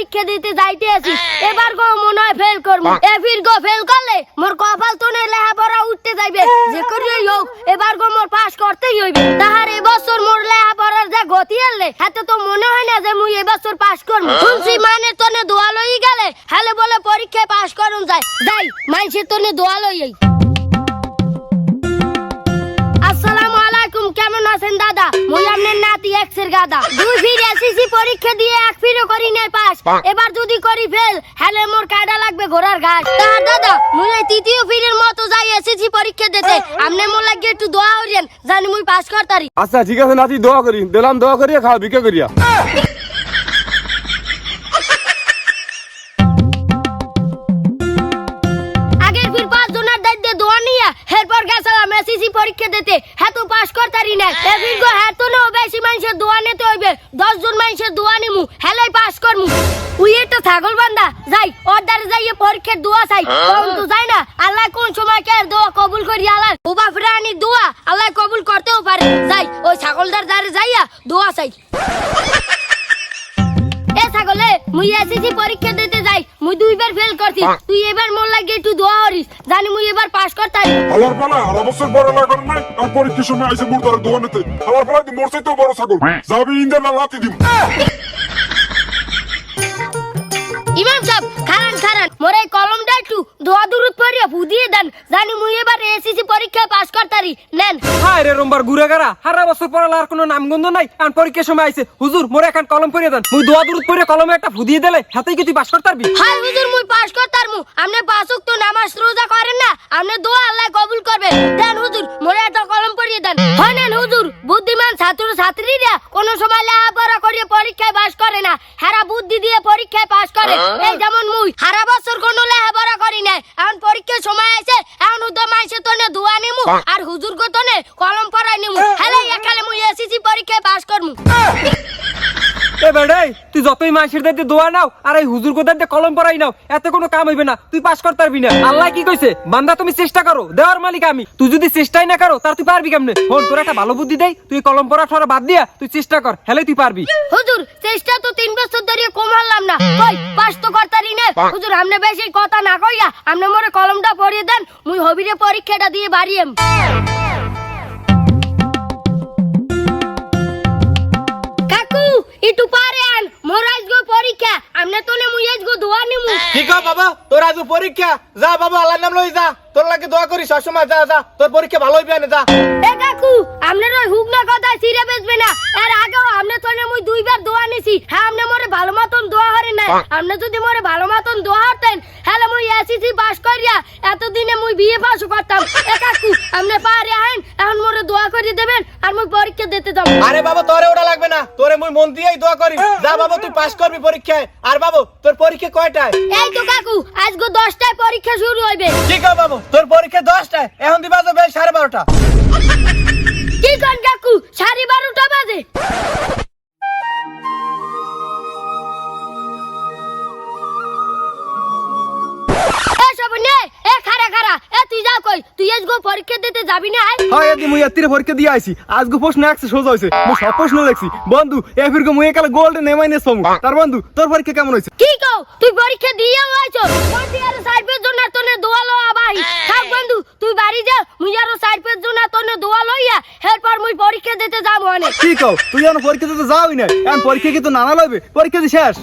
পরীক্ষা দিতে যাইতে আছি এবার গো মনে হয় ফেল করব এফির গো ফেল করলে মোর কপাল তোনে লেখাপড়া উঠতে যাইবে যে করিই হোক এবার গো মোর পাস করতেই হইবে তাহার এবছর মোর লেখাপড়ার যা গতি এলে হাতে তো মনে হয় না যে মুই এবছর পাস করব শুনছি মানে তোনে দোয়া লই গেলে হালে বলে পরীক্ষায় পাস করুন যায় যাই মাইছে তোনে দোয়া লই আসসালামু আলাইকুম কেমন আছেন দাদা মুই আপনার নাতি এক্সের গাদা দুই ফির এসএসসি পরীক্ষা দিয়ে এক ফিরও করি নাই পাস এবার যদি করি ফেল হেলে মোর কাটা লাগবে ঘোড়ার ঘাস তা দাদা মুই এই তৃতীয় ফিরের মতো যাই এসএসসি পরীক্ষা দিতে আপনি মোর লাগি একটু দোয়া করেন জানি মুই পাস করতারি আচ্ছা ঠিক আছে নাতি দোয়া করি দিলাম দোয়া করিয়া খাও ভিক্ষা করিয়া আগের ফির 5 জনের দায়িত্বে দোয়া নিয়া এরপর গেছিলাম এসএসসি পরীক্ষা দিতে হ্যাঁ তো পাস করতারি না এফির গো হ্যাঁ তো বেশি মানুষের দোয়া নিতে হইবে 10 জন মানুষের দোয়া নিমু হেলাই পাস করমু উই একটা ছাগল বান্দা যাই ওর দ্বারে যাইয়ে পরীক্ষার দোয়া চাই কোন তো যাই না আল্লাহ কোন সময় কে দোয়া কবুল করি আল্লাহ ও বাপরানি দোয়া আল্লাহ কবুল করতেও পারে যাই ওই ছাগলদার দ্বারে যাইয়া দোয়া চাই এ ছাগলে মুই এসএসসি পরীক্ষা দিতে যাই মুই দুইবার ফেল করছি তুই এবার মোর লাগি একটু দোয়া করিস জানি মুই এবার পাস করতারি আল্লাহর পালা আর অবসর বড় লাগার নাই আর পরীক্ষার সময় আইছে মোর দ্বারা দোয়া নিতে আল্লাহর পালা মোর চাইতে বড় ছাগল যাবি ইন্দ্র লাতি দিম ইমাম সাহেব খারান খারান মোর এই কলমটা একটু দোয়া দুরুদ পড়িয়া ফুদিয়ে দেন জানি মুই এবার এসএসসি পরীক্ষায় পাস করতারি নেন হায় রে রম্বার গুড়াগারা হারা বছর পড়ালার কোনো নামগন্ধ নাই আর পরীক্ষার সময় আইছে হুজুর মোরে এখন কলম পড়িয়ে দেন মুই দোয়া দুরুদ পড়ে কলমে একটা ফুদিয়ে দিলে হাতেই কি তুই পাস করতে পারবি হায় হুজুর মুই পাস করতারমু আপনি পাঁচ ওয়াক্ত নামাজ রোজা করেন না আপনি দোয়া আল্লাহ কবুল করবে দেন হুজুর মোরে একটা কলম পড়িয়ে দেন হয় নেন হুজুর বুদ্ধিমান ছাত্র ছাত্রীরা কোন সময় লেখাপড়া করিয়ে পরীক্ষায় পাস করে না হারা বুদ্ধি দিয়ে পরীক্ষায় পাস করে এই যেমন মুই হারা বছর কোন লেখাপড়া করি নাই এখন পরীক্ষার সময় আছে এখন উদ্যম আইছে তোনে দোয়া নিমু আর হুজুর গো তোনে কলম পড়াই নিমু হেলে একালে মুই এসএসসি পরীক্ষায় পাস করমু এ বেড়াই তুই যতই মাসের দাইতে দোয়া নাও আর এই হুজুর গোদাইতে কলম পড়াই নাও এত কোনো কাম হইবে না তুই পাস করতে পারবি না আল্লাহ কি কইছে বান্দা তুমি চেষ্টা করো দেওয়ার মালিক আমি তুই যদি চেষ্টাই না করো তার তুই পারবি কেমনে ফোন তোর একটা ভালো বুদ্ধি দেই তুই কলম পড়া ছড়া বাদ দিয়া তুই চেষ্টা কর হেলে তুই পারবি হুজুর চেষ্টা তো 3 বছর ধরে কমালাম না কই পাস তো করতারি না হুজুর আপনি বেশি কথা না কইয়া আপনি মোরে কলমটা পড়িয়ে দেন মুই হবিরে পরীক্ষাটা দিয়ে বাড়িয়েম কাকু একটু পারে আন মোর আজগো পরীক্ষা আপনি তোনে মুই আজগো দোয়া নিমু ঠিক আছে বাবা তোর আজ পরীক্ষা যা বাবা আল্লাহর নাম লই যা তোর লাগে দোয়া করি সব সময় যা যা তোর পরীক্ষা ভালো হইবে না যা এ কাকু আপনার ওই হুকনা কথা সিরে বেচবে না এর আগেও আপনি তোনে মুই দুইবার দোয়া নিছি হ্যাঁ আপনি মোরে ভালো মতন দোয়া হরে না আপনি যদি মোরে ভালো মতন দোয়া হতেন হলে মুই এসএসসি পাস করিয়া এতদিনে মুই বিএ পাস করতাম এ কাকু আপনি পারে আইন এখন মোরে দোয়া করে দেবেন আর মুই পরীক্ষা দিতে যাব আরে বাবা তোরে ওটা লাগবে না তোরে মুই মন দিয়েই দোয়া করি যা বাবা তুই পাস করবি পরীক্ষায় আর বাবু তোর পরীক্ষা কয়টায় এই তো কাকু আজকে 10টায় পরীক্ষা শুরু হইবে ঠিক আছে বাবু তোর পরীক্ষা 10টায় এখন দিবা যাবে 12:30টা কি কোন কাকু 12:30 বাজে তুই যা কই তুই আজগো পরীক্ষা দিতে যাবি না হয় এদি মুই এতিরে পরীক্ষা দিয়ে আইছি আজগো প্রশ্ন একসে সোজা হইছে মুই সব প্রশ্ন দেখছি বন্ধু এফির গো মুই একালে গোল্ডেন এমাইনাস পামু তার বন্ধু তোর পরীক্ষা কেমন হইছে কি কও তুই পরীক্ষা দিয়ে আইছো কোনটি আর সাইডের জন্য তোনে দোয়া লওয়া ভাই থাক বন্ধু তুই বাড়ি যা মুই আর সাইডের জন্য তোনে দোয়া লইয়া এরপর মুই পরীক্ষা দিতে যাবো অনেক কি কও তুই এখন পরীক্ষা দিতে যাওই না এখন পরীক্ষা কি তো নানা লইবে পরীক্ষা দি শেষ